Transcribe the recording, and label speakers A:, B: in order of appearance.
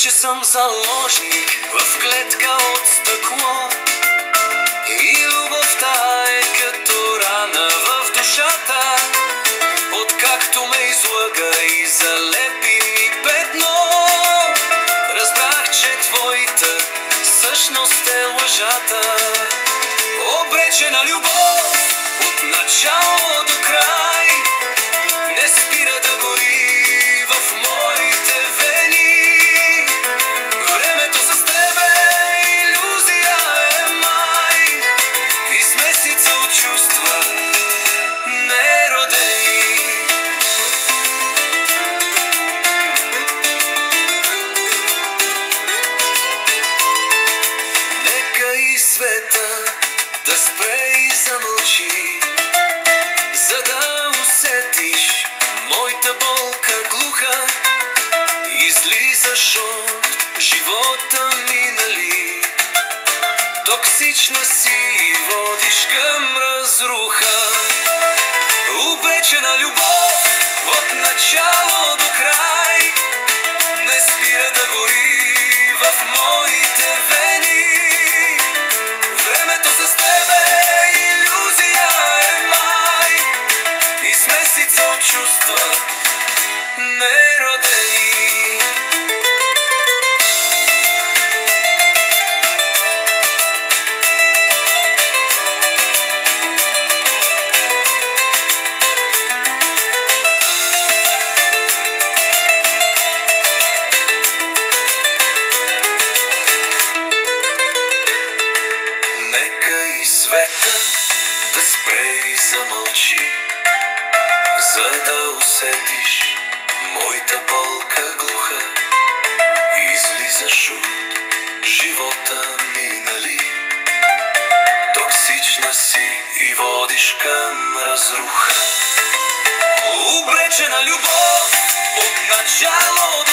A: Вече съм заложник в клетка от стъкло и любовта е като рана в душата, откакто ме излъга и залепи ми петно. Разбрах, че твоята същност е лъжата, обречена любов от начало до край не спира да гори в моите вени. Времето с тебе илюзия е май и смесица от чувства неродени. Нека и света да спре и замълчи, за да усетиш моята болка глуха. Излизаш от живота ми, нали? Токсична си и водиш към разруха. Обречена любов от начало до край не спира да гори в моите вени. Времето с тебе илюзия е май и смесица от чувства неродени. Нека и света да спре и замълчи, за да усетиш моята болка глуха. Излизаш от живота ми, нали? Токсична си и водиш към разруха. Обречена любов от начало до